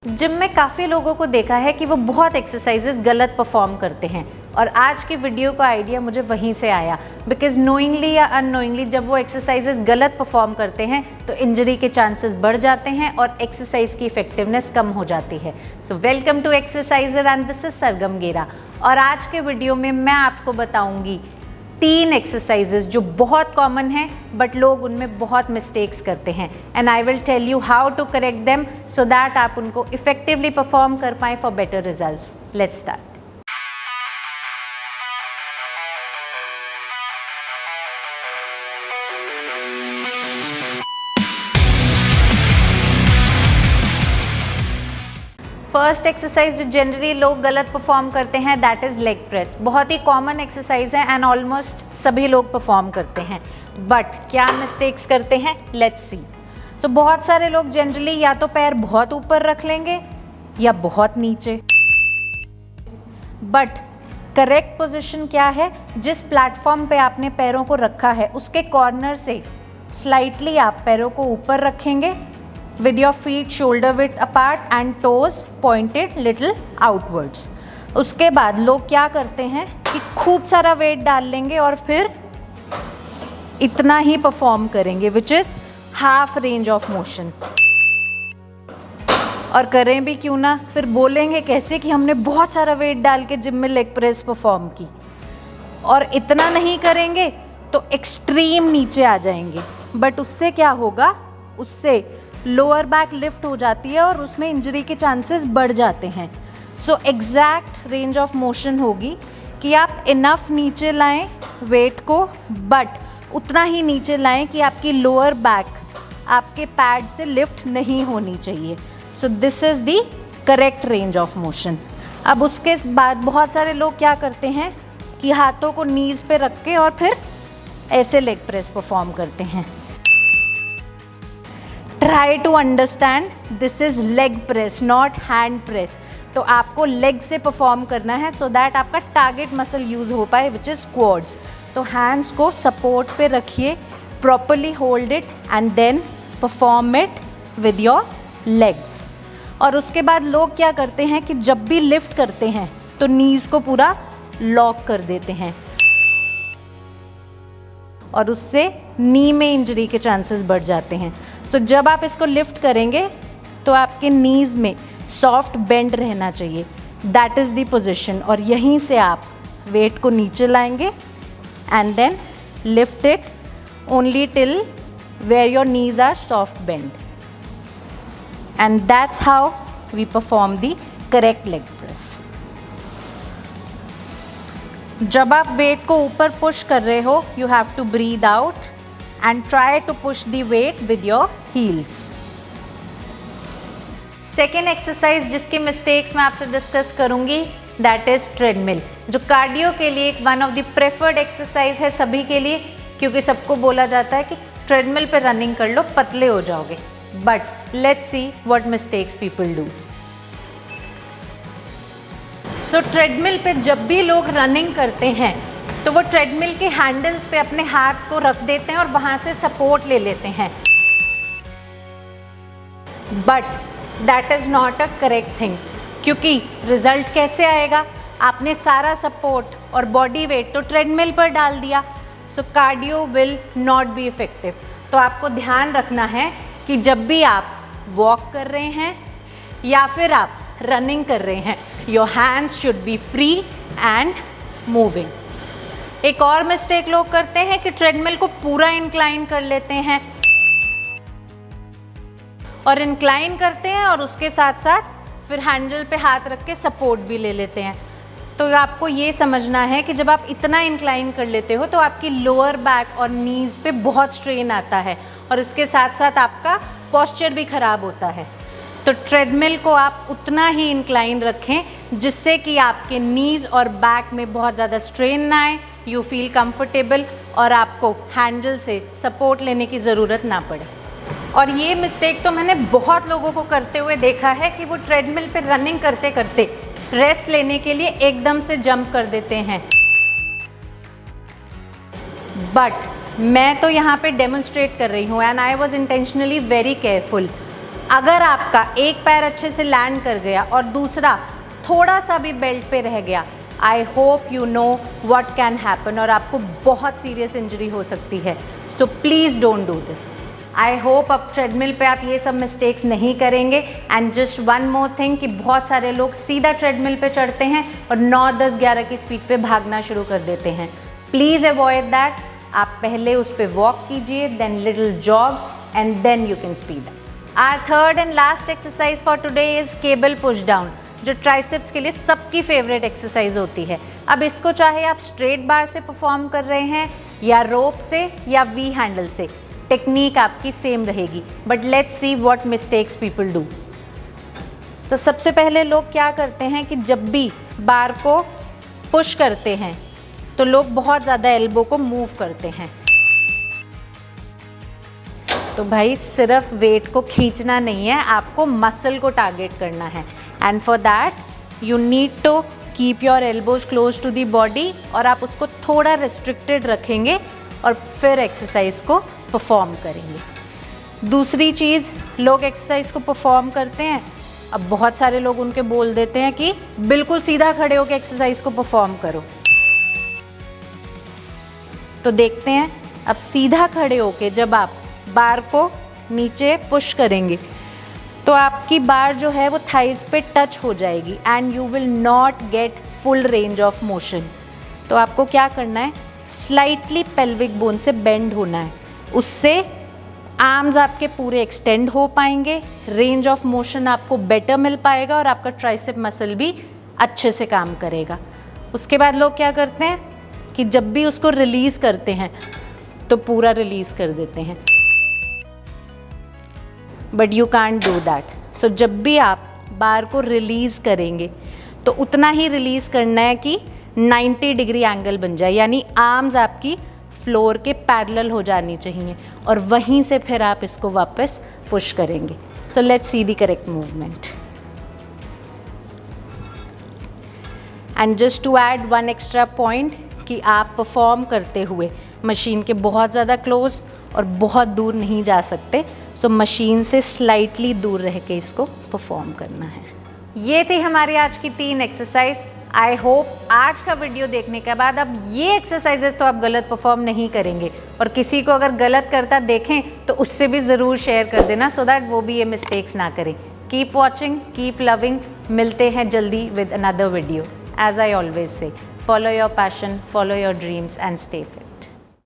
Gym में काफ़ी लोगों को देखा है कि वो बहुत एक्सरसाइजेस गलत परफॉर्म करते हैं और आज की वीडियो का आइडिया मुझे वहीं से आया बिकॉज नोइंगली या अननोइंगली जब वो एक्सरसाइजेस गलत परफॉर्म करते हैं तो इंजरी के चांसेस बढ़ जाते हैं और एक्सरसाइज की इफेक्टिवनेस कम हो जाती है। So welcome to exerciser and this is Sargam Gera और आज के वीडियो में मैं आपको बताऊंगी 3 एक्सरसाइजेस जो बहुत कॉमन हैं बट लोग उनमें बहुत मिस्टेक्स करते हैं and I will tell you how to correct them so that आप उनको इफेक्टिवली परफॉर्म कर पाएँ for better results. Let's start. First exercise जो जनरली लोग गलत परफॉर्म करते हैं दैट इज़ लेग प्रेस। बहुत ही कॉमन एक्सरसाइज है एंड ऑलमोस्ट सभी लोग परफॉर्म करते हैं बट क्या मिस्टेक्स करते हैं लेट्स सी। सो बहुत सारे लोग जनरली या तो पैर बहुत ऊपर रख लेंगे या बहुत नीचे, बट करेक्ट पोजीशन क्या है, जिस प्लेटफॉर्म पे आपने पैरों को रखा है उसके कॉर्नर से स्लाइटली आप पैरों को ऊपर रखेंगे with your feet shoulder width apart and toes pointed little outwards। उसके बाद लोग क्या करते हैं कि खूब सारा वेट डाल लेंगे और फिर इतना ही परफॉर्म करेंगे which is half range of motion। और करें भी क्यों ना, फिर बोलेंगे कैसे कि हमने बहुत सारा वेट डाल के जिम में लेग प्रेस परफॉर्म की, और इतना नहीं करेंगे तो एक्सट्रीम नीचे आ जाएंगे। बट उससे क्या होगा, उससे लोअर बैक लिफ्ट हो जाती है और उसमें इंजरी के चांसेस बढ़ जाते हैं। So exact range of motion होगी कि आप इनफ नीचे लाएं वेट को बट उतना ही नीचे लाएं कि आपकी लोअर बैक आपके पैड से लिफ्ट नहीं होनी चाहिए। So this is the correct range of motion. अब उसके बाद बहुत सारे लोग क्या करते हैं कि हाथों को नीज पे रख के और फिर ऐसे लेग प्रेस परफॉर्म करते हैं। Try to understand this is leg press not hand press. तो आपको लेग से परफॉर्म करना है सो दैट आपका टारगेट मसल यूज हो पाए विच इज क्वाड्स। तो हैंड्स को सपोर्ट पे रखिए, properly hold it and then perform it with your legs. और उसके बाद लोग क्या करते हैं कि जब भी लिफ्ट करते हैं तो नीज को पूरा लॉक कर देते हैं और उससे नी में इंजरी के चांसेस बढ़ जाते हैं। सो जब आप इसको लिफ्ट करेंगे तो आपके नीज में सॉफ्ट बेंड रहना चाहिए, दैट इज़ द पोजीशन। और यहीं से आप वेट को नीचे लाएंगे and then lift it only till where your knees are soft bend and that's how we perform the correct leg press. जब आप वेट को ऊपर पुश कर रहे हो you have to breathe out and try to push the weight with your heels. Second exercise जिसकी mistakes मैं आपसे डिस्कस करूंगी दैट इज ट्रेडमिल, जो कार्डियो के लिए एक one of the preferred exercise है सभी के लिए, क्योंकि सबको बोला जाता है कि ट्रेडमिल पे रनिंग कर लो पतले हो जाओगे। But let's see what mistakes people do. So treadmill पे जब भी लोग रनिंग करते हैं तो वो ट्रेडमिल के हैंडल्स पे अपने हाथ को रख देते हैं और वहाँ से सपोर्ट ले लेते हैं, but that is not a correct thing. क्योंकि रिजल्ट कैसे आएगा, आपने सारा सपोर्ट और बॉडी वेट तो ट्रेडमिल पर डाल दिया, so cardio will not be effective. तो आपको ध्यान रखना है कि जब भी आप वॉक कर रहे हैं या फिर आप रनिंग कर रहे हैं your hands should be free and moving. एक और मिस्टेक लोग करते हैं कि ट्रेडमिल को पूरा इंक्लाइन कर लेते हैं और इंक्लाइन करते हैं और उसके साथ साथ फिर हैंडल पे हाथ रख के सपोर्ट भी ले लेते हैं। तो आपको ये समझना है कि जब आप इतना इंक्लाइन कर लेते हो तो आपकी लोअर बैक और नीज पे बहुत स्ट्रेन आता है और इसके साथ साथ आपका पोस्चर भी खराब होता है। तो ट्रेडमिल को आप उतना ही इंक्लाइन रखें जिससे कि आपके नीज और बैक में बहुत ज़्यादा स्ट्रेन ना आए, यू फील कंफर्टेबल और आपको हैंडल से सपोर्ट लेने की ज़रूरत ना पड़े। और ये मिस्टेक तो मैंने बहुत लोगों को करते हुए देखा है कि वो ट्रेडमिल पे रनिंग करते करते रेस्ट लेने के लिए एकदम से जंप कर देते हैं। बट मैं तो यहाँ पे डेमोन्स्ट्रेट कर रही हूँ and I was intentionally very careful. अगर आपका एक पैर अच्छे से लैंड कर गया और दूसरा थोड़ा सा भी बेल्ट पे रह गया, I hope you know what can happen, और आपको बहुत सीरियस इंजरी हो सकती है। So please don't do this. I hope अब ट्रेडमिल पे आप ये सब मिस्टेक्स नहीं करेंगे। And just one more thing कि बहुत सारे लोग सीधा ट्रेडमिल पे चढ़ते हैं और 9, 10, 11 की स्पीड पे भागना शुरू कर देते हैं। Please avoid that. आप पहले उस पर वॉक कीजिए, then little jog and then you can speed up. Our third and last exercise for today is cable push down, जो ट्राइसेप्स के लिए सबकी फेवरेट एक्सरसाइज होती है। अब इसको चाहे आप स्ट्रेट बार से परफॉर्म कर रहे हैं या रोप से या वी हैंडल से, टेक्निक आपकी सेम रहेगी। But let's see what mistakes people do. तो सबसे पहले लोग क्या करते हैं कि जब भी बार को पुश करते हैं तो लोग बहुत ज़्यादा एल्बो को मूव करते हैं। तो भाई सिर्फ वेट को खींचना नहीं है, आपको मसल को टारगेट करना है। And for that you need to keep your elbows close to the body, और आप उसको थोड़ा रिस्ट्रिक्टेड रखेंगे और फिर एक्सरसाइज को परफॉर्म करेंगे। दूसरी चीज़, लोग एक्सरसाइज को परफॉर्म करते हैं, अब बहुत सारे लोग उनके बोल देते हैं कि बिल्कुल सीधा खड़े होकर एक्सरसाइज को परफॉर्म करो। तो देखते हैं, अब सीधा खड़े होके जब आप बार को नीचे पुश करेंगे तो आपकी बार जो है वो थाइज पे टच हो जाएगी and you will not get full range of motion. तो आपको क्या करना है, स्लाइटली पेल्विक बोन से बेंड होना है, उससे आर्म्स आपके पूरे एक्सटेंड हो पाएंगे, रेंज ऑफ मोशन आपको बेटर मिल पाएगा और आपका ट्राइसेप मसल भी अच्छे से काम करेगा। उसके बाद लोग क्या करते हैं कि जब भी उसको रिलीज़ करते हैं तो पूरा रिलीज़ कर देते हैं, but you can't do that. So जब भी आप बार को रिलीज़ करेंगे तो उतना ही रिलीज़ करना है कि 90 डिग्री एंगल बन जाए, यानी आर्म्स आपकी फ्लोर के पैरेलल हो जानी चाहिए और वहीं से फिर आप इसको वापस पुश करेंगे। So let's see the correct movement. And just to add one extra point कि आप परफॉर्म करते हुए मशीन के बहुत ज़्यादा क्लोज और बहुत दूर नहीं जा सकते। सो मशीन से स्लाइटली दूर रह के इसको परफॉर्म करना है। ये थी हमारी आज की 3 एक्सरसाइज। आई होप आज का वीडियो देखने के बाद अब ये एक्सरसाइजेस तो आप गलत परफॉर्म नहीं करेंगे, और किसी को अगर गलत करता देखें तो उससे भी ज़रूर शेयर कर देना सो दैट वो भी ये मिस्टेक्स ना करें। Keep watching, keep loving. मिलते हैं जल्दी with another video. As I always say, follow your passion, follow your dreams and stay fit.